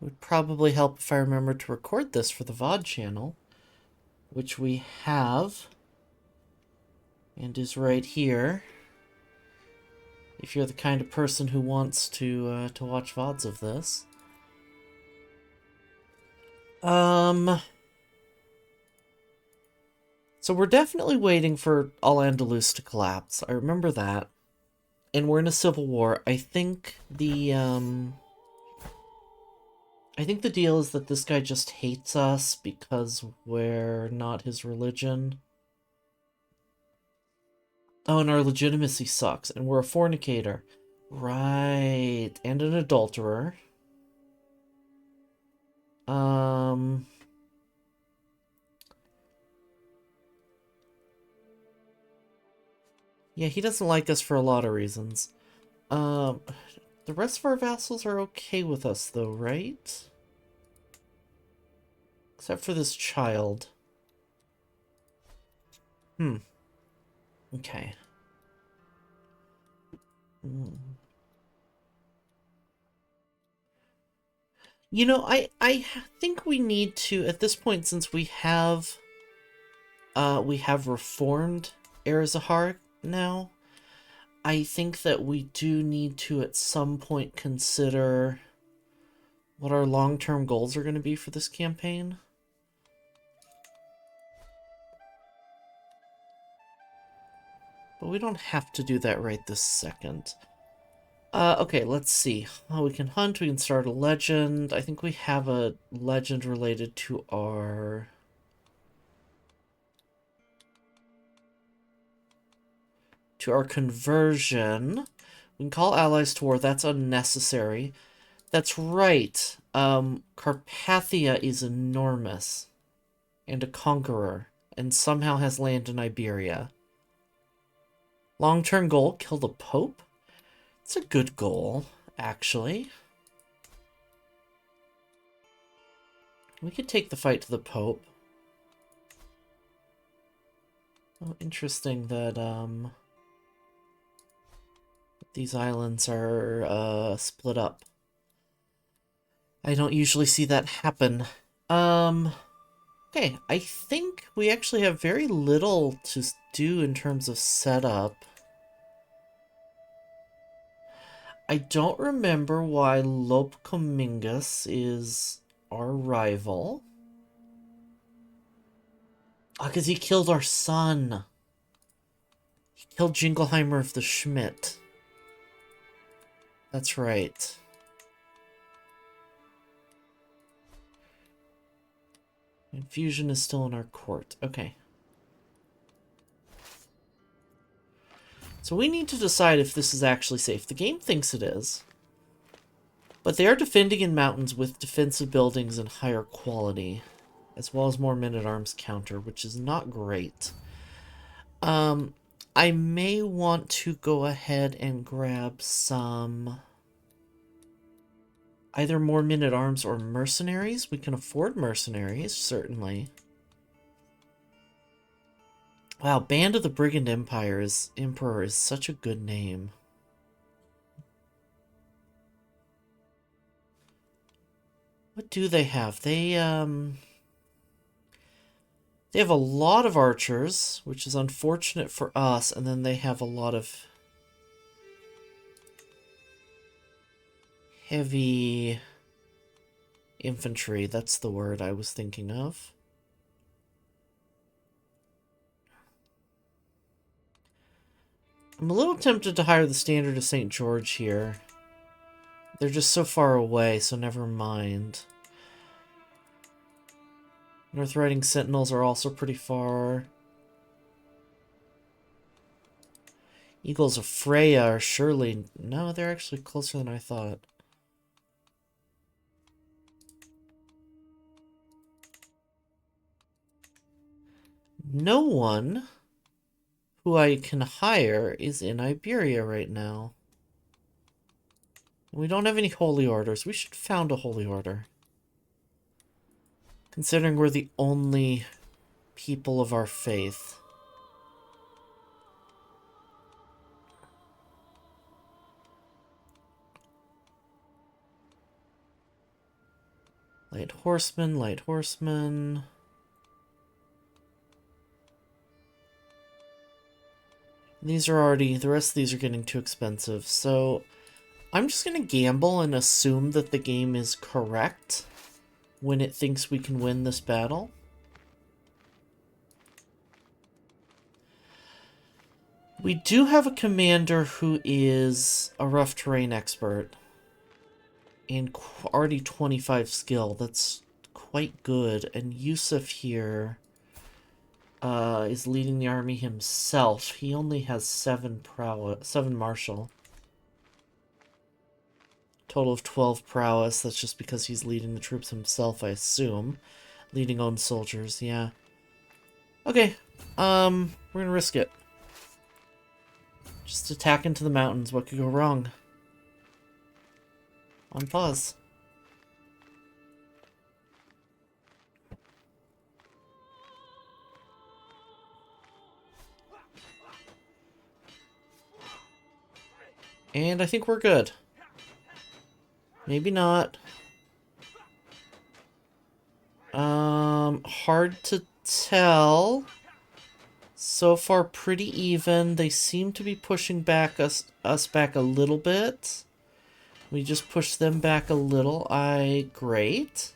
It would probably help if I remember to record this for the VOD channel, which we have, and is right here. If you're the kind of person who wants to watch VODs of this. So we're definitely waiting for Al-Andalus to collapse. I remember that. And we're in a civil war. I think the deal is that this guy just hates us because we're not his religion. Oh, and our legitimacy sucks, and we're a fornicator. Right, and an adulterer. Um... Yeah, he doesn't like us for a lot of reasons. Um, the rest of our vassals are okay with us, though, right? Except for this child. Hmm. Okay. Hmm. You know, I think we need to, at this point, since we have reformed Era Zaharrak now, I think that we do need to, at some point, consider what our long-term goals are going to be for this campaign. But we don't have to do that right this second. Okay, let's see. Oh, we can hunt, we can start a legend. I think we have a legend related to our... conversion. We can call allies to war, that's unnecessary. That's right. Carpathia is enormous. And a conqueror. And somehow has land in Iberia. Long-term goal, kill the Pope? It's a good goal, actually. We could take the fight to the Pope. Oh, interesting that, these islands are, split up. I don't usually see that happen. Okay, I think we actually have very little to do in terms of setup. I don't remember why Lopcomingus is our rival. Ah, because he killed our son. He killed Jingleheimer of the Schmidt. That's right. Infusion is still in our court. Okay. So we need to decide if this is actually safe. The game thinks it is. But they are defending in mountains with defensive buildings and higher quality, as well as more men-at-arms counter, which is not great. I may want to go ahead and grab some... either more men-at-arms or mercenaries. We can afford mercenaries, certainly. Wow, Band of the Brigand Emperor is such a good name. What do they have? They have a lot of archers, which is unfortunate for us, and then they have a lot of heavy infantry. That's the word I was thinking of. I'm a little tempted to hire the Standard of St. George here. They're just so far away, so never mind. North Riding Sentinels are also pretty far. Eagles of Freya are surely... no, they're actually closer than I thought. No one who I can hire is in Iberia right now. We don't have any holy orders. We should found a holy order. Considering we're the only people of our faith. Light horsemen, light horsemen. These are already, the rest of these are getting too expensive, so I'm just going to gamble and assume that the game is correct when it thinks we can win this battle. We do have a commander who is a rough terrain expert and already 25 skill. That's quite good. And Yusuf here is leading the army himself. He only has 7 prowess, 7 martial. Total of 12 prowess. That's just because he's leading the troops himself, I assume. Leading own soldiers, yeah. Okay, we're gonna risk it. Just attack into the mountains. What could go wrong? On pause. And I think we're good. Maybe not. Hard to tell. So far, pretty even. They seem to be pushing back us back a little bit. We just push them back a little. Great.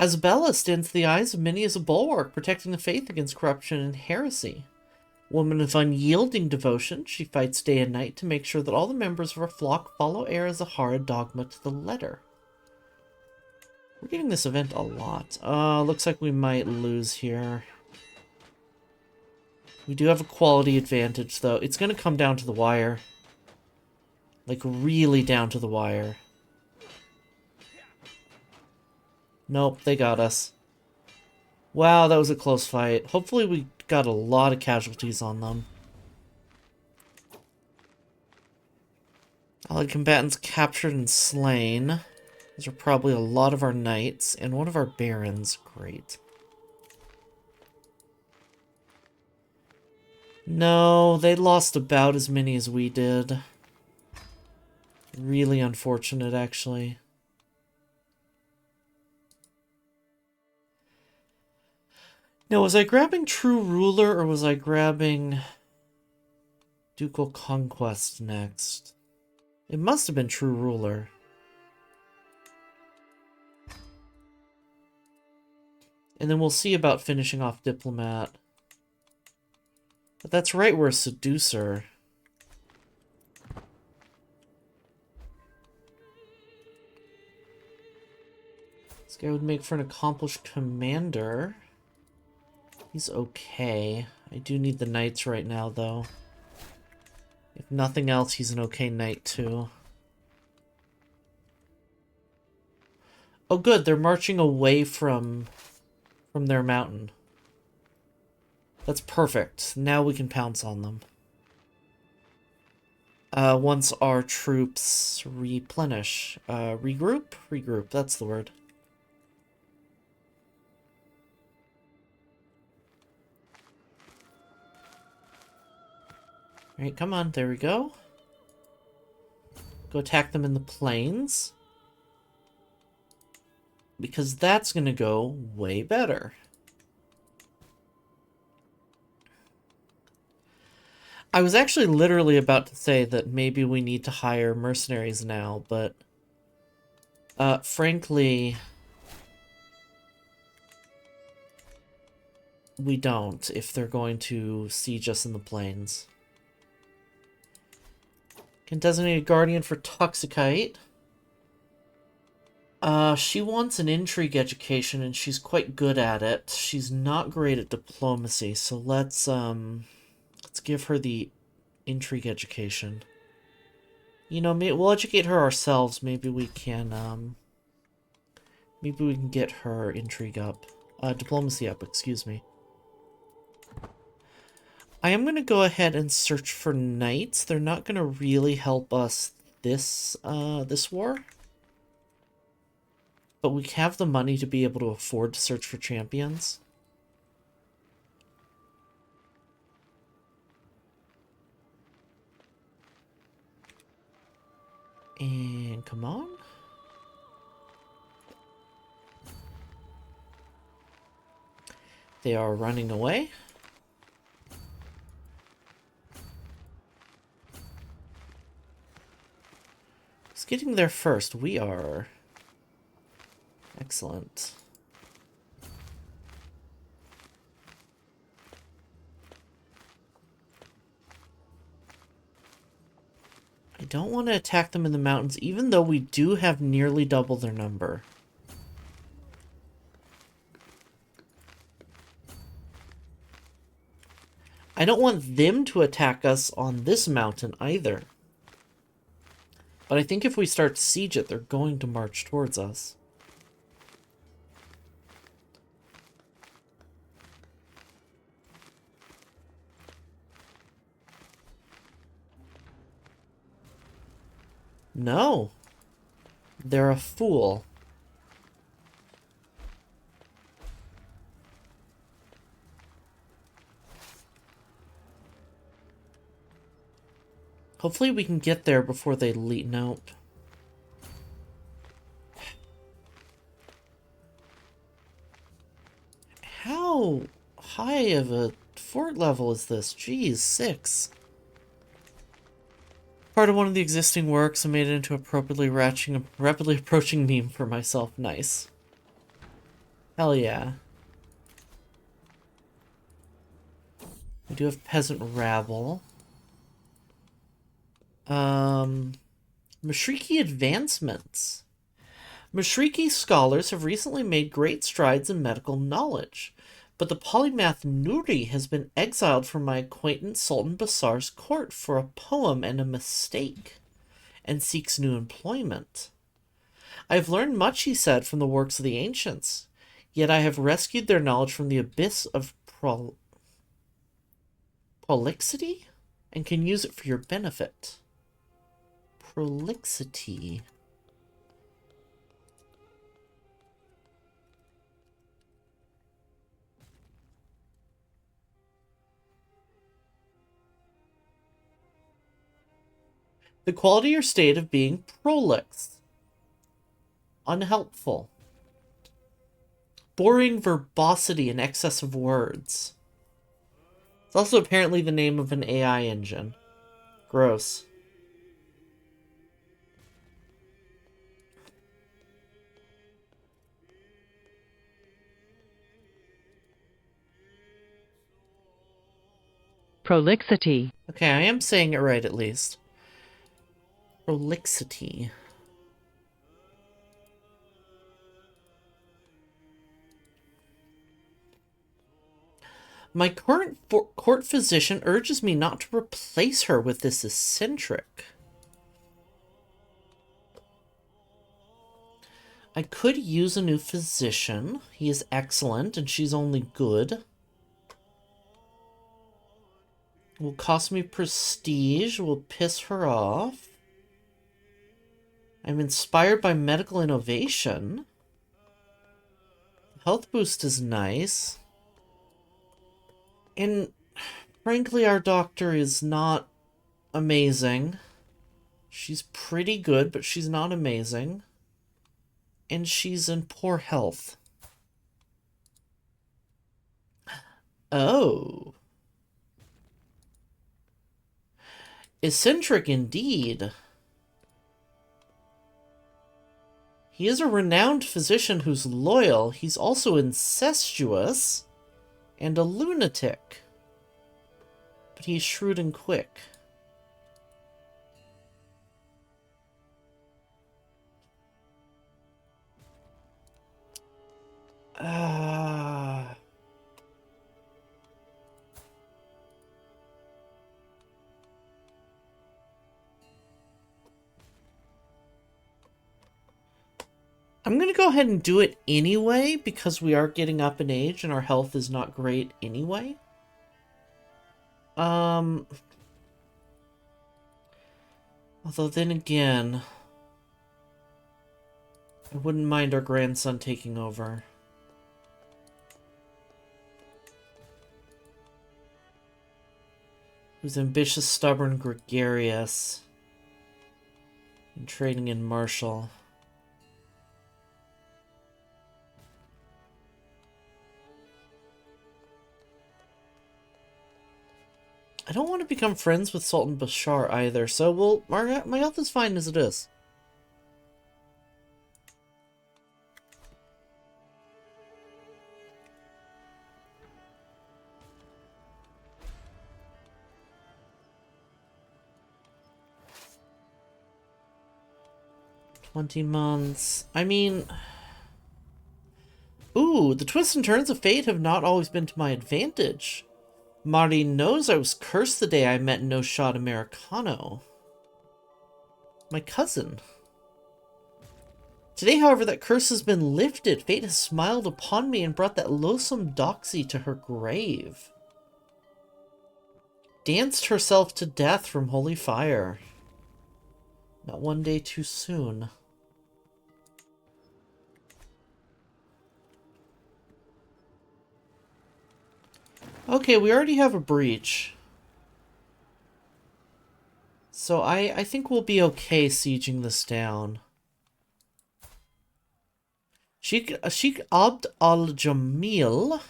Isabella stands to the eyes of many as a bulwark, protecting the faith against corruption and heresy. Woman of unyielding devotion, she fights day and night to make sure that all the members of her flock follow Era Zaharrak dogma to the letter. We're getting this event a lot. Looks like we might lose here. We do have a quality advantage, though. It's going to come down to the wire. Like, really down to the wire. Nope, they got us. Wow, that was a close fight. Hopefully we got a lot of casualties on them. Allied combatants captured and slain. These are probably a lot of our knights and one of our barons. Great. No, they lost about as many as we did. Really unfortunate, actually. Now, was I grabbing True Ruler or was I grabbing Ducal Conquest next? It must have been True Ruler. And then we'll see about finishing off Diplomat. But that's right, we're a Seducer. This guy would make for an accomplished commander. He's okay. I do need the knights right now, though. If nothing else, he's an okay knight, too. Oh, good. They're marching away from their mountain. That's perfect. Now we can pounce on them. Once our troops replenish. Regroup? Regroup, that's the word. Alright, come on, there we go. Go attack them in the plains. Because that's gonna go way better. I was actually literally about to say that maybe we need to hire mercenaries now, but frankly, we don't if they're going to siege us in the plains. Can designate a guardian for Toxicite. She wants an intrigue education, and she's quite good at it. She's not great at diplomacy, so let's give her the intrigue education. You know, we'll educate her ourselves. Maybe we can get her intrigue up. Diplomacy up, excuse me. I am going to go ahead and search for knights. They're not going to really help us this war. But we have the money to be able to afford to search for champions. And come on. They are running away. Who's getting there first? We are. Excellent. I don't want to attack them in the mountains, even though we do have nearly double their number. I don't want them to attack us on this mountain either. But I think if we start to siege it, they're going to march towards us. No. They're a fool. Hopefully we can get there before they leave. Nope. How high of a fort level is this? Jeez, 6. Part of one of the existing works, I made it into a rapidly approaching meme for myself. Nice. Hell yeah. We do have peasant rabble. Mashriki advancements. Mashriki scholars have recently made great strides in medical knowledge, but the polymath Nuri has been exiled from my acquaintance Sultan Basar's court for a poem and a mistake, and seeks new employment. I have learned much, he said, from the works of the ancients, yet I have rescued their knowledge from the abyss of prolixity, and can use it for your benefit. Prolixity. The quality or state of being prolix. Unhelpful. Boring verbosity and excess of words. It's also apparently the name of an AI engine. Gross. Prolixity. Okay, I am saying it right at least. Prolixity. My current court physician urges me not to replace her with this eccentric. I could use a new physician. He is excellent, and she's only good. Will cost me prestige. Will piss her off. I'm inspired by medical innovation. Health boost is nice. And frankly, our doctor is not amazing. She's pretty good, but she's not amazing. And she's in poor health. Oh. Eccentric indeed. He is a renowned physician who's loyal. He's also incestuous and a lunatic. But he's shrewd and quick. I'm going to go ahead and do it anyway, because we are getting up in age and our health is not great anyway. Although then again, I wouldn't mind our grandson taking over. Who's ambitious, stubborn, gregarious, and trading in martial. I don't want to become friends with Sultan Bashar either, so my health is fine as it is. $20 months. I mean... Ooh, the twists and turns of fate have not always been to my advantage. Marty knows I was cursed the day I met No Shot Americano. My cousin. Today, however, that curse has been lifted. Fate has smiled upon me and brought that loathsome doxy to her grave. Danced herself to death from holy fire. Not one day too soon. Okay, we already have a breach. So I think we'll be okay sieging this down. Sheikh Abd al-Jamil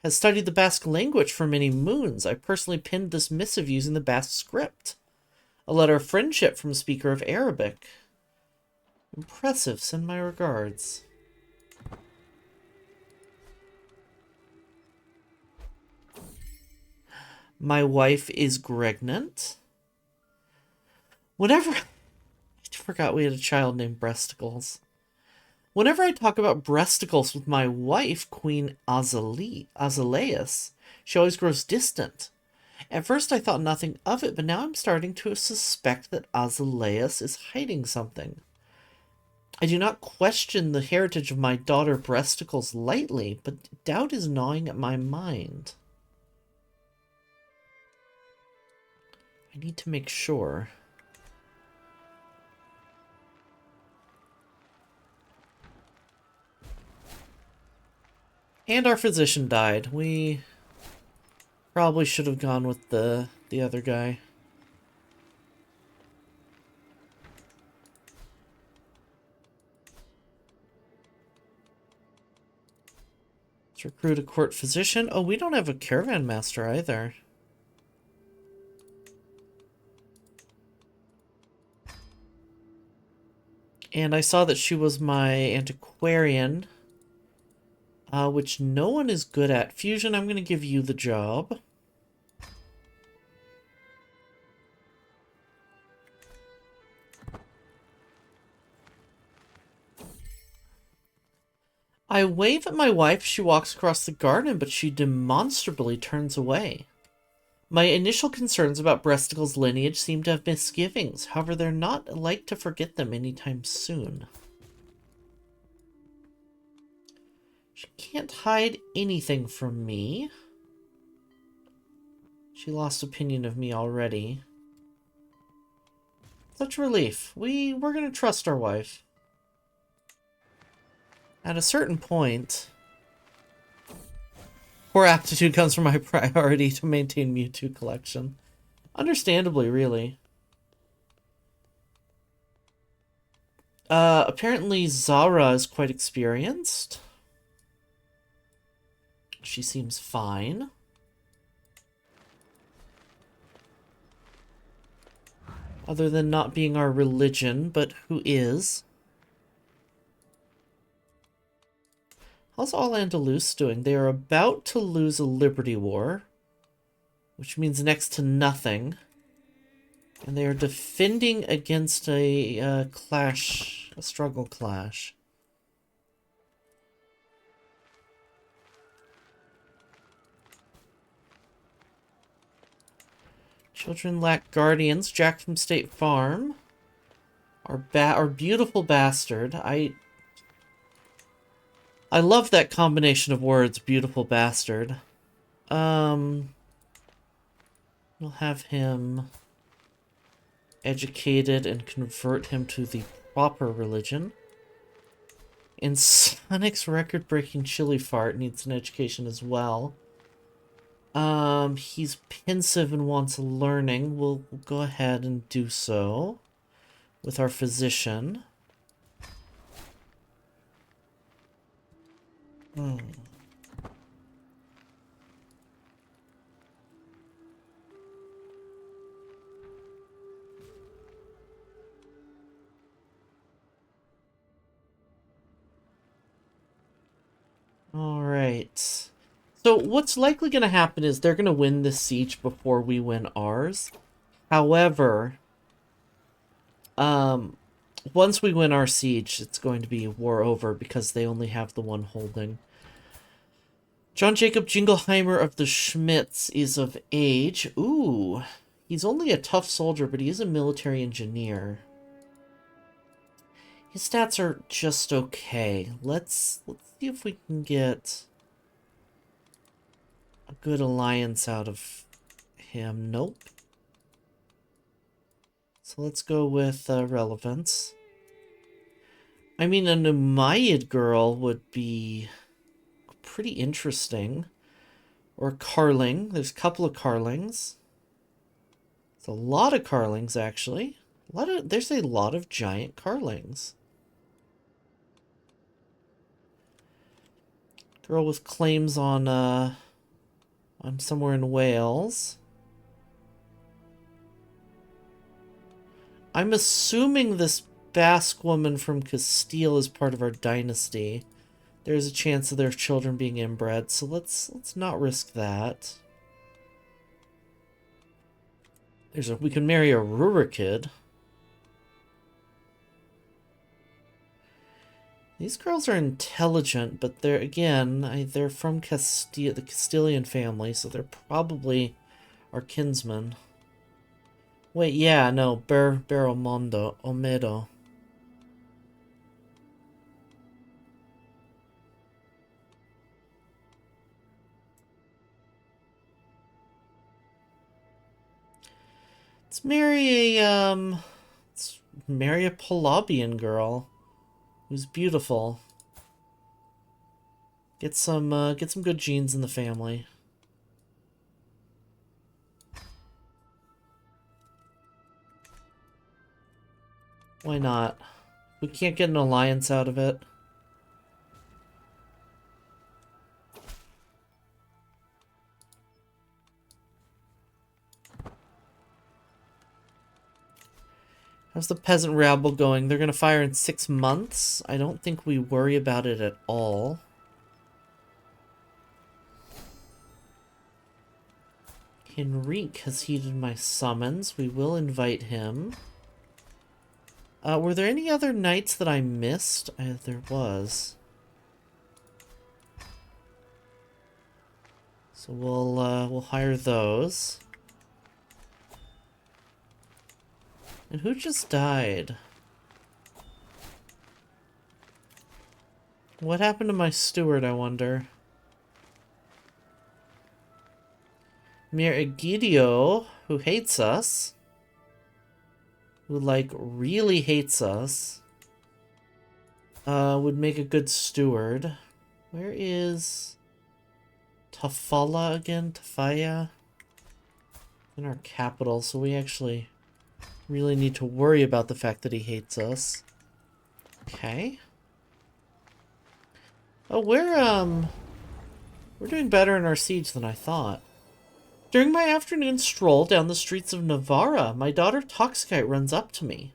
has studied the Basque language for many moons. I personally penned this missive using the Basque script. A letter of friendship from a speaker of Arabic. Impressive. Send my regards. My wife is pregnant. Whenever... I forgot we had a child named Breasticles. Whenever I talk about breasticles with my wife, Queen Azaleus, she always grows distant. At first I thought nothing of it, but now I'm starting to suspect that Azaleus is hiding something. I do not question the heritage of my daughter Breasticles lightly, but doubt is gnawing at my mind. I need to make sure. And our physician died. We probably should have gone with the other guy. Let's recruit a court physician. Oh, we don't have a caravan master either. And I saw that she was my antiquarian. Which no one is good at. Fusion, I'm going to give you the job. I wave at my wife. She walks across the garden, but she demonstrably turns away. My initial concerns about Breasticle's lineage seem to have misgivings. However, they're not like to forget them anytime soon. She can't hide anything from me. She lost opinion of me already. Such relief. We're gonna trust our wife. At a certain point... Poor aptitude comes from my priority to maintain Mewtwo collection. Understandably, really. Apparently Zara is quite experienced. She seems fine. Other than not being our religion, but who is? How's Al-Andalus doing? They are about to lose a Liberty War, which means next to nothing. And they are defending against a clash, a struggle clash. Children lack guardians. Jack from State Farm. Our beautiful bastard. I love that combination of words, beautiful bastard. We'll have him educated and convert him to the proper religion. And Sonic's record-breaking chili fart needs an education as well. He's pensive and wants learning. We'll go ahead and do so with our physician. Alright. So what's likely going to happen is they're going to win this siege before we win ours. However, once we win our siege, it's going to be war over because they only have the one holding. John Jacob Jingleheimer of the Schmitz is of age. Ooh, he's only a tough soldier, but he is a military engineer. His stats are just okay. Let's see if we can get a good alliance out of him. Nope. So let's go with relevance. I mean, an Umayyad girl would be pretty interesting. Or Carling. There's a couple of Carlings. It's a lot of Carlings, actually. There's a lot of giant Carlings. Girl with claims on somewhere in Wales. I'm assuming this Basque woman from Castile is part of our dynasty. There's a chance of their children being inbred, so let's not risk that. We can marry a Rurikid. These girls are intelligent, but they're from Castile, the Castilian family, so they're probably our kinsmen. Wait, yeah, no, Omedo. Let's marry a Palabian girl who's beautiful. Get some good genes in the family. Why not? We can't get an alliance out of it. How's the peasant rabble going? They're going to fire in 6 months. I don't think we worry about it at all. Henrique has heeded my summons. We will invite him. Were there any other knights that I missed? There was. So we'll hire those. And who just died? What happened to my steward, I wonder? Mir Egidio, who hates us. Who, like, really hates us. Would make a good steward. Where is Tafalla again? Tafaya? In our capital, so we actually really need to worry about the fact that he hates us. Okay. Oh, we're doing better in our siege than I thought. During my afternoon stroll down the streets of Navarra, my daughter Toxikite runs up to me.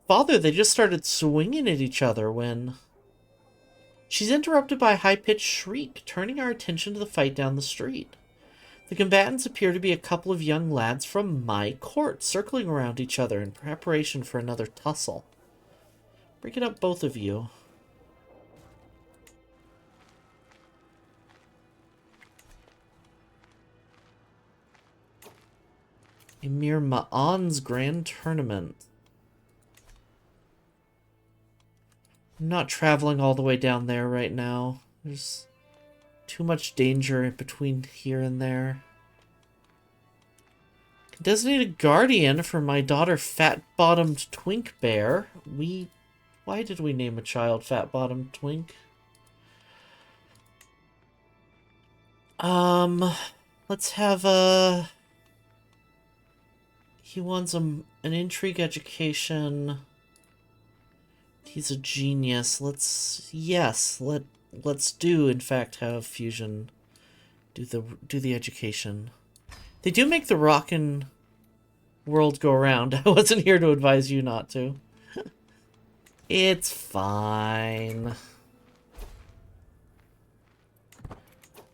Father, they just started swinging at each other when... She's interrupted by a high-pitched shriek, turning our attention to the fight down the street. The combatants appear to be a couple of young lads from my court, circling around each other in preparation for another tussle. Bring it up, both of you. Emir Ma'an's Grand Tournament. I'm not traveling all the way down there right now. There's too much danger in between here and there. Designated guardian for my daughter Fat-Bottomed Twink Bear. Why did we name a child Fat-Bottomed Twink? Let's have he wants an intrigue education. He's a genius. Let's do in fact have Fusion do the education. They do make the rockin' world go around. I wasn't here to advise you not to. It's fine.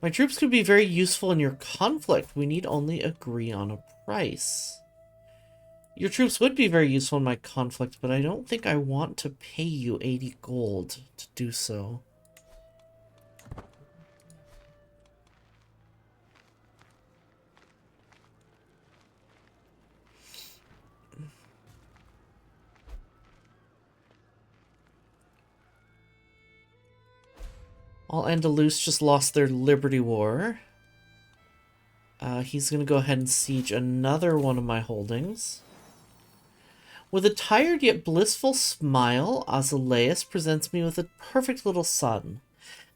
My troops could be very useful in your conflict. We need only agree on a price. Your troops would be very useful in my conflict, but I don't think I want to pay you 80 gold to do so. All Andalus just lost their Liberty War. He's going to go ahead and siege another one of my holdings. With a tired yet blissful smile, Azaleus presents me with a perfect little son.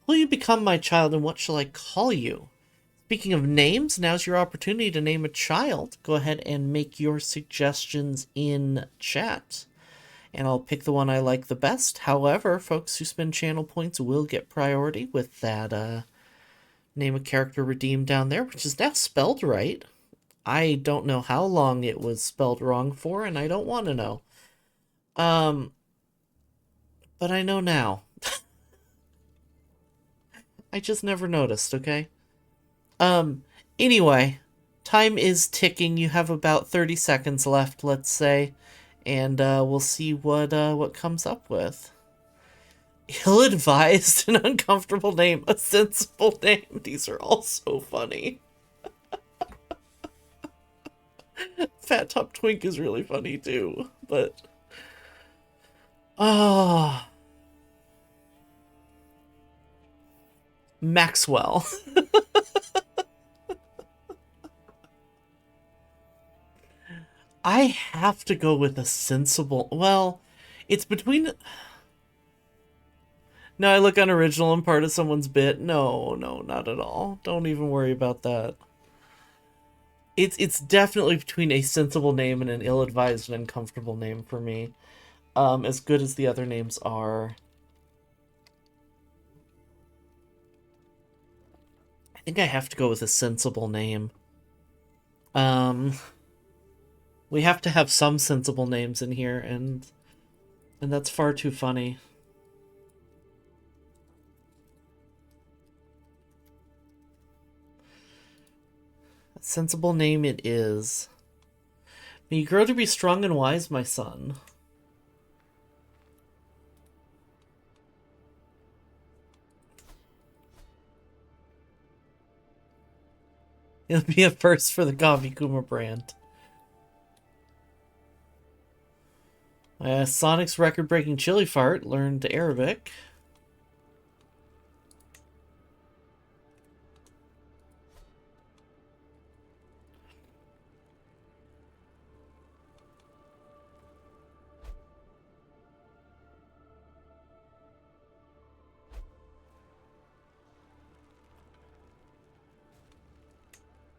Will you become my child, and what shall I call you? Speaking of names, now's your opportunity to name a child. Go ahead and make your suggestions in chat, and I'll pick the one I like the best. However, folks who spend channel points will get priority with that name a character redeemed down there, which is now spelled right. I don't know how long it was spelled wrong for, and I don't want to know. But I know now. I just never noticed, okay? Anyway, time is ticking. You have about 30 seconds left, let's say, and we'll see what comes up with. Ill-advised, an uncomfortable name, a sensible name. These are all so funny. Fat Top Twink is really funny too, but Maxwell. I have to go with a sensible. Well, it's between. No, I look unoriginal and part of someone's bit. No, not at all. Don't even worry about that. It's definitely between a sensible name and an ill-advised and uncomfortable name for me. As good as the other names are. I think I have to go with a sensible name. We have to have some sensible names in here, and that's far too funny. A sensible name it is. May you grow to be strong and wise, my son. It'll be a first for the Coffee Kuma brand. Sonic's record-breaking chili fart learned Arabic.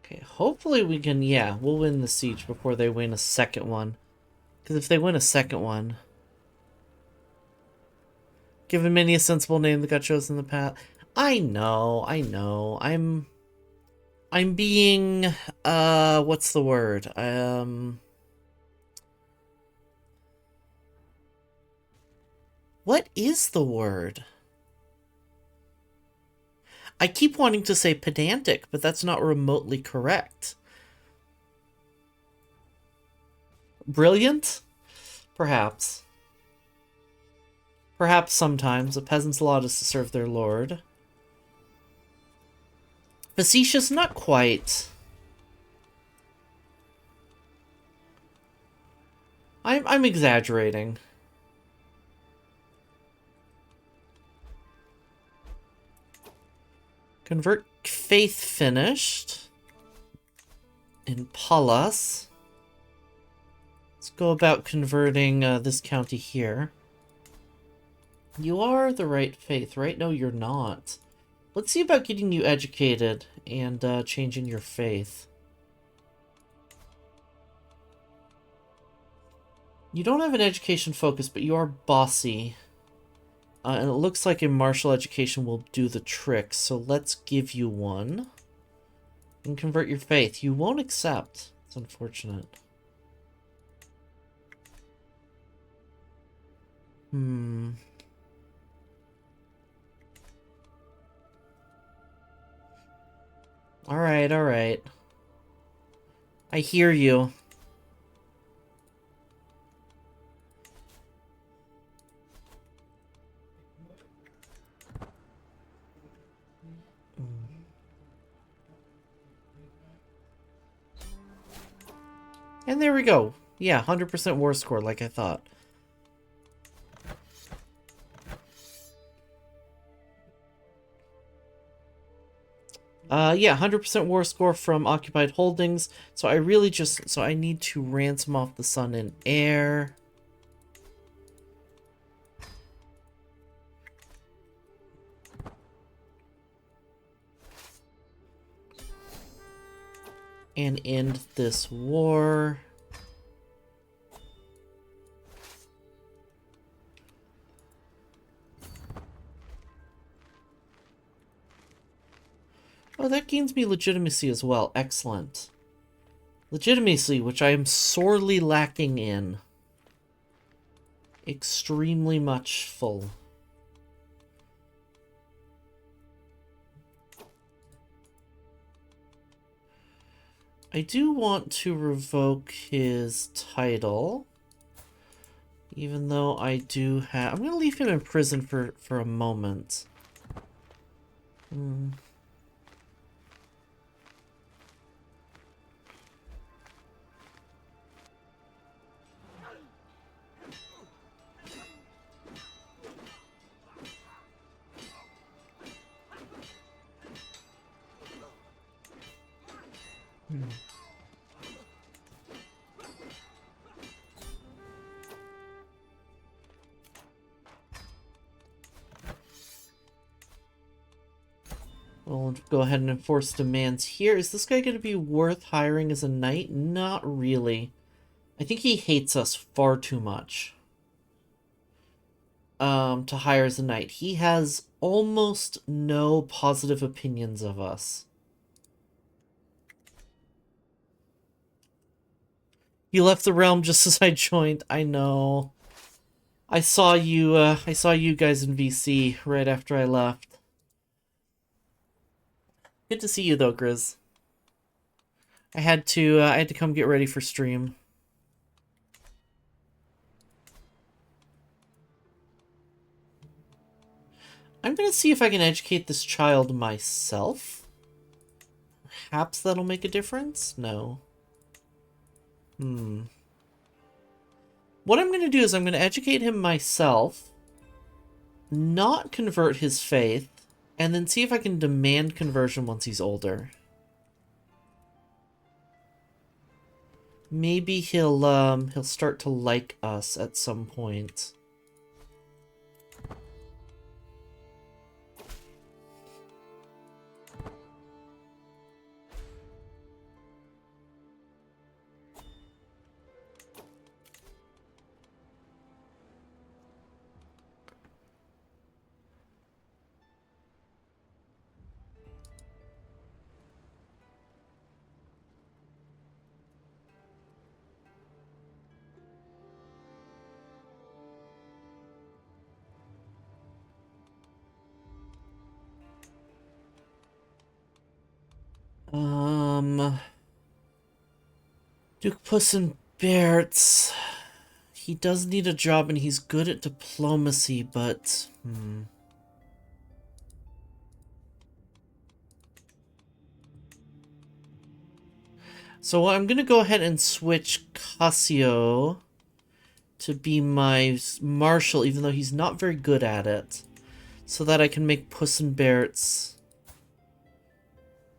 Okay, hopefully we can, yeah, we'll win the siege before they win a second one. Because if they win a second one... Given many a sensible name that got chosen in the past. I know. I'm being, what's the word? What is the word? I keep wanting to say pedantic, but that's not remotely correct. Brilliant? Perhaps. Perhaps sometimes. A peasant's lot is to serve their lord. Facetious? Not quite. I'm exaggerating. Convert faith finished. In Pallas. Let's go about converting this county here. You are the right faith, right? No, you're not. Let's see about getting you educated and changing your faith. You don't have an education focus, but you are bossy. And it looks like a martial education will do the trick, so let's give you one. And convert your faith. You won't accept. It's unfortunate. Alright, alright. I hear you. And there we go. Yeah, 100% war score, like I thought. Yeah, 100% war score from occupied holdings. So I really just... So I need to ransom off the sun and air. And end this war. Oh, that gains me legitimacy as well. Excellent. Legitimacy, which I am sorely lacking in. Extremely much full. I do want to revoke his title. Even though I do have... I'm going to leave him in prison for a moment. We'll go ahead and enforce demands here. Is this guy going to be worth hiring as a knight? Not really. I think he hates us far too much. To hire as a knight. He has almost no positive opinions of us. You left the realm just as I joined. I know. I saw you guys in VC right after I left. Good to see you though, Grizz. I had to come get ready for stream. I'm gonna see if I can educate this child myself. Perhaps that'll make a difference? No. What I'm gonna do is I'm gonna educate him myself, not convert his faith, and then see if I can demand conversion once he's older. Maybe he'll start to like us at some point. Duke Puss in Boots. He does need a job and he's good at diplomacy, but... So I'm gonna go ahead and switch Cassio to be my marshal, even though he's not very good at it. So that I can make Puss in Boots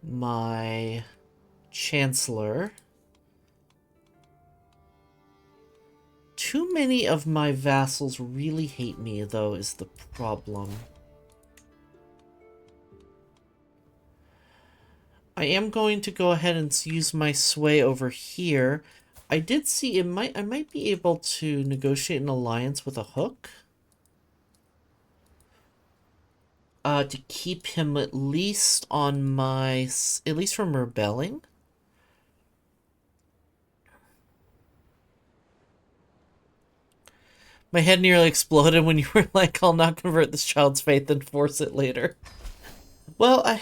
my chancellor. Too many of my vassals really hate me, though, is the problem. I am going to go ahead and use my sway over here. I did see I might be able to negotiate an alliance with a hook. To keep him at least on my... at least from rebelling. My head nearly exploded when you were like, I'll not convert this child's faith and force it later. Well,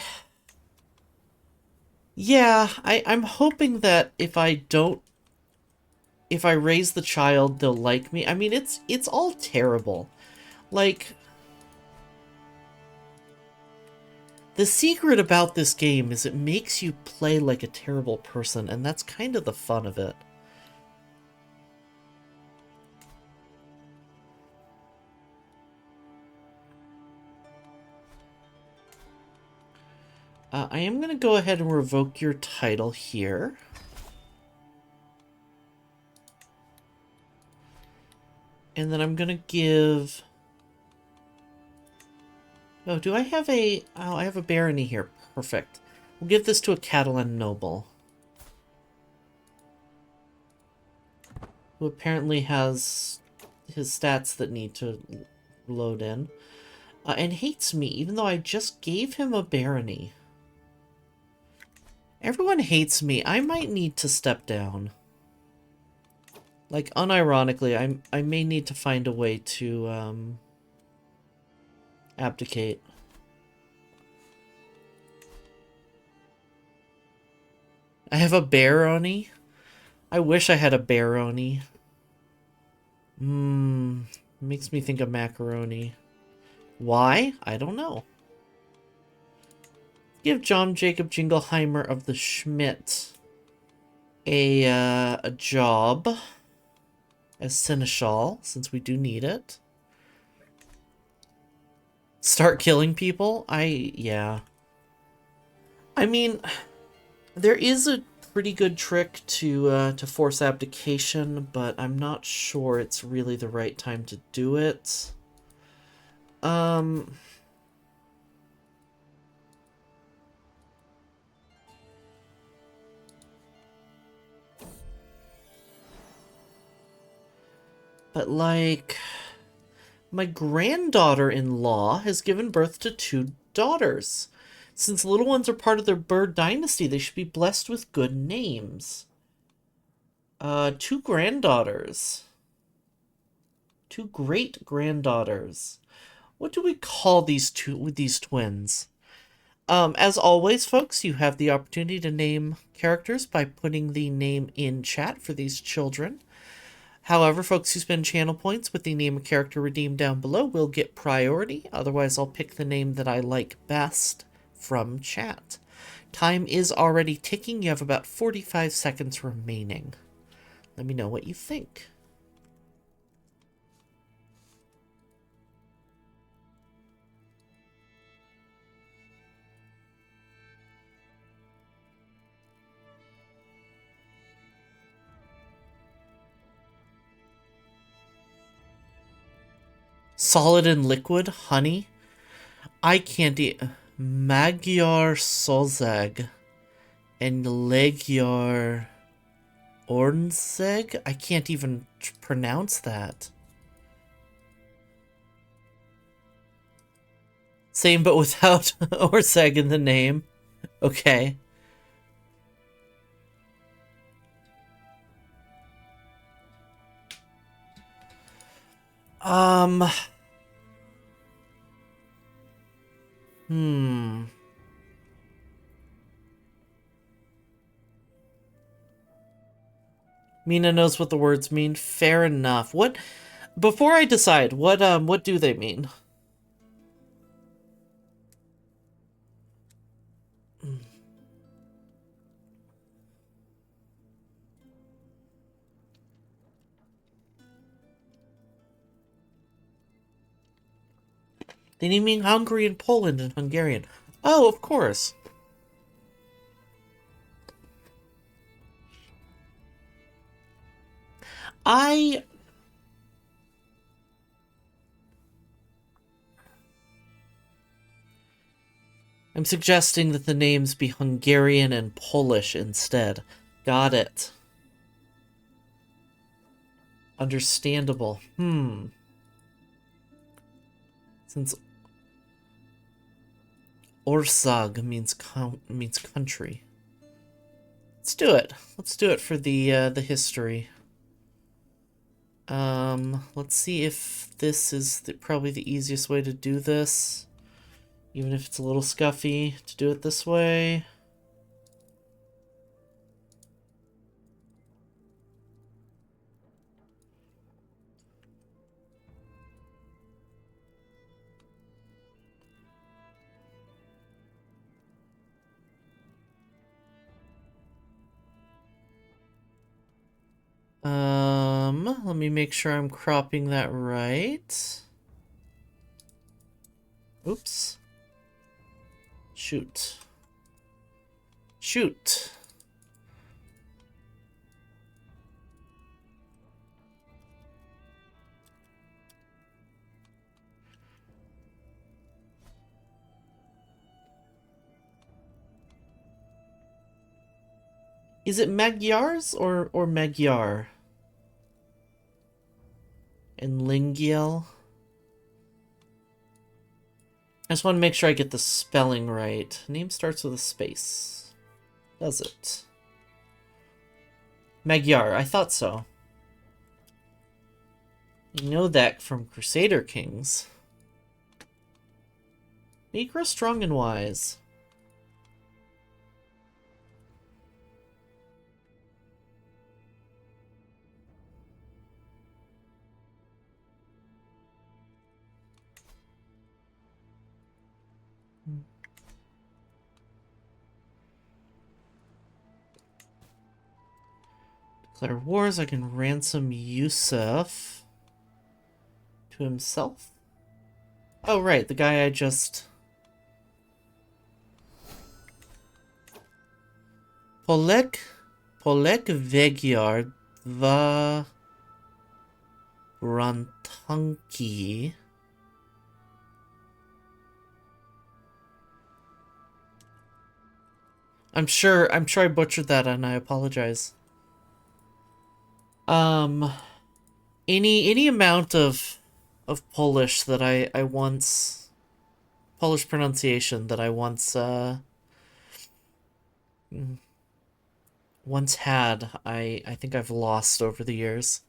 Yeah, I'm hoping that if I raise the child, they'll like me. I mean, it's all terrible. Like, the secret about this game is it makes you play like a terrible person, and that's kind of the fun of it. I am going to go ahead and revoke your title here. And then I'm going to give... Oh, do I have a... Oh, I have a barony here. Perfect. We'll give this to a Catalan noble, who apparently has his stats that need to load in. And hates me, even though I just gave him a barony. Everyone hates me. I might need to step down. Like, unironically, I may need to find a way to, abdicate. I have a barony? I wish I had a barony. Makes me think of macaroni. Why? I don't know. Give John Jacob Jingleheimer of the Schmidt a job as seneschal, since we do need it. Start killing people? Yeah. I mean, there is a pretty good trick to force abdication, but I'm not sure it's really the right time to do it. But like, my granddaughter-in-law has given birth to 2 daughters. Since little ones are part of their bird dynasty, they should be blessed with good names. 2 granddaughters. 2 great-granddaughters. What do we call these twins? As always, folks, you have the opportunity to name characters by putting the name in chat for these children. However, folks who spend channel points with the name of character redeemed down below will get priority. Otherwise, I'll pick the name that I like best from chat. Time is already ticking. You have about 45 seconds remaining. Let me know what you think. Solid and liquid, honey. I can't eat Magyar Szolzeg and Legyar Ornzeg? I can't even pronounce that. Same but without Orzeg in the name. Okay. Mina knows what the words mean. Fair enough. What... Before I decide, what do they mean? They mean Hungary and Poland in Hungarian. Oh, of course. I'm suggesting that the names be Hungarian and Polish instead. Got it. Understandable. Since Orsag means country. Let's do it. Let's do it for the history. Let's see if this is probably the easiest way to do this. Even if it's a little scuffy to do it this way. Let me make sure I'm cropping that right. Oops. Shoot. Shoot. Is it Magyars or Magyar? And Lingiel? I just want to make sure I get the spelling right. Name starts with a space. Does it? Magyar, I thought so. You know that from Crusader Kings. May you grow strong and wise. Declare wars. I can ransom Yusuf to himself. Oh, right. The guy I just... Polek Vegiar Dva Rantanki. I'm sure I butchered that and I apologize. Any amount of Polish that I once, Polish pronunciation that I once had, I think I've lost over the years.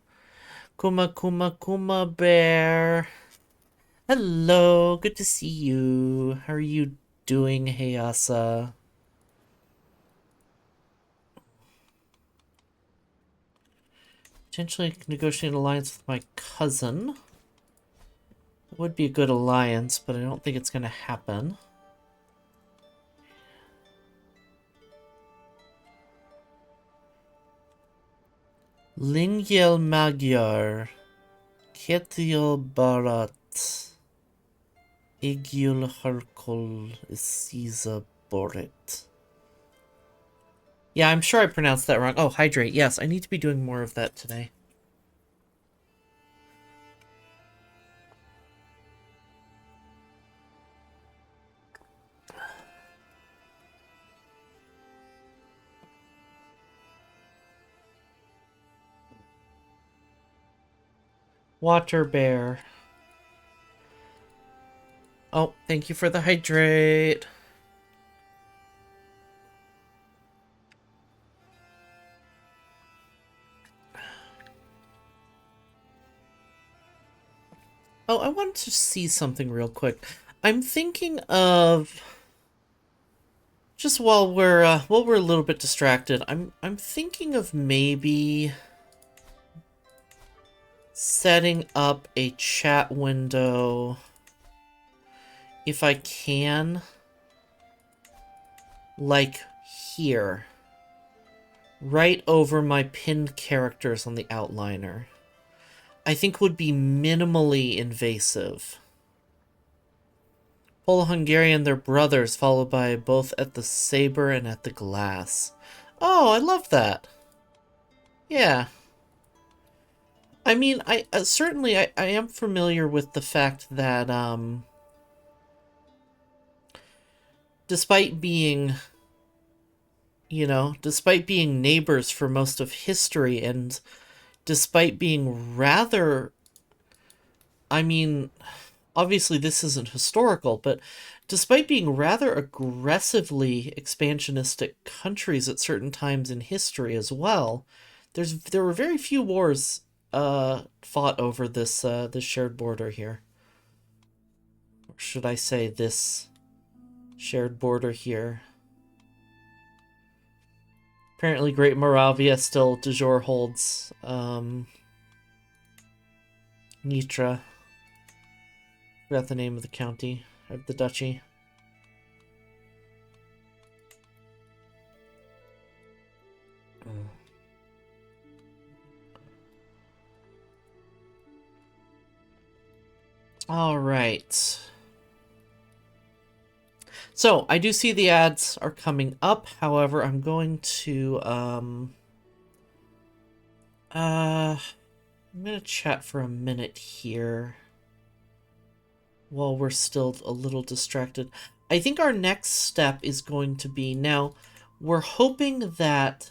Kuma bear. Hello, good to see you. How are you doing, Hayasa? Potentially negotiate an alliance with my cousin. It would be a good alliance, but I don't think it's going to happen. Lingiel Magyar. Ketiel Barat. Igiul Harkol Isiza Borit. Yeah, I'm sure I pronounced that wrong. Oh, hydrate. Yes, I need to be doing more of that today. Water bear. Oh, thank you for the hydrate. Oh, I wanted to see something real quick. I'm thinking of just while we're a little bit distracted, I'm thinking of maybe setting up a chat window if I can, like here, right over my pinned characters on the outliner. I think would be minimally invasive. Polo-Hungarian, they're brothers, followed by both at the saber and at the glass. Oh, I love that. Yeah. I mean, I certainly I am familiar with the fact that despite being, you know, despite being neighbors for most of history and despite being rather, I mean, obviously this isn't historical, but despite being rather aggressively expansionistic countries at certain times in history as well, there were very few wars fought over this this shared border here. Or should I say this shared border here? Apparently Great Moravia still de jure holds Nitra. Forgot the name of the county, of the duchy. All right. So, I do see the ads are coming up. However, I'm going to, I'm going to chat for a minute here while we're still a little distracted. I think our next step is going to be, now, we're hoping that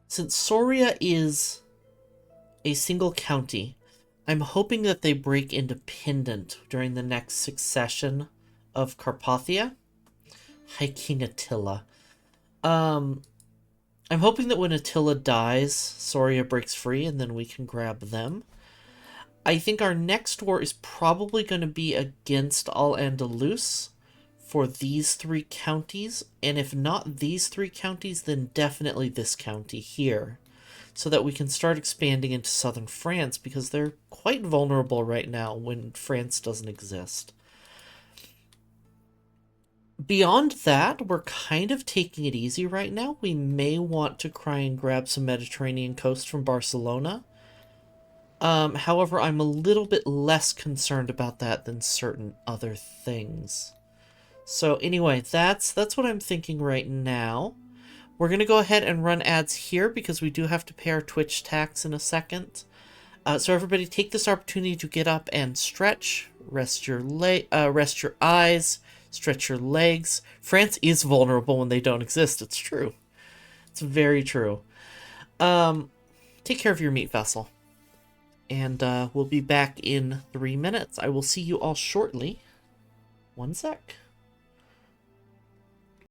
since Soria is a single county, I'm hoping that they break independent during the next succession of Carpathia. Hi, King Attila. I'm hoping that when Attila dies, Soria breaks free, and then we can grab them. I think our next war is probably going to be against Al-Andalus for these 3 counties, and if not these 3 counties, then definitely this county here, so that we can start expanding into southern France, because they're quite vulnerable right now when France doesn't exist. Beyond that, we're kind of taking it easy right now. We may want to try and grab some Mediterranean coast from Barcelona. However, I'm a little bit less concerned about that than certain other things. So anyway, that's what I'm thinking right now. We're going to go ahead and run ads here because we do have to pay our Twitch tax in a second. So everybody take this opportunity to get up and stretch, rest your eyes, stretch your legs. France is vulnerable when they don't exist. It's true. It's very true. Take care of your meat vessel. And we'll be back in 3 minutes. I will see you all shortly. 1 sec.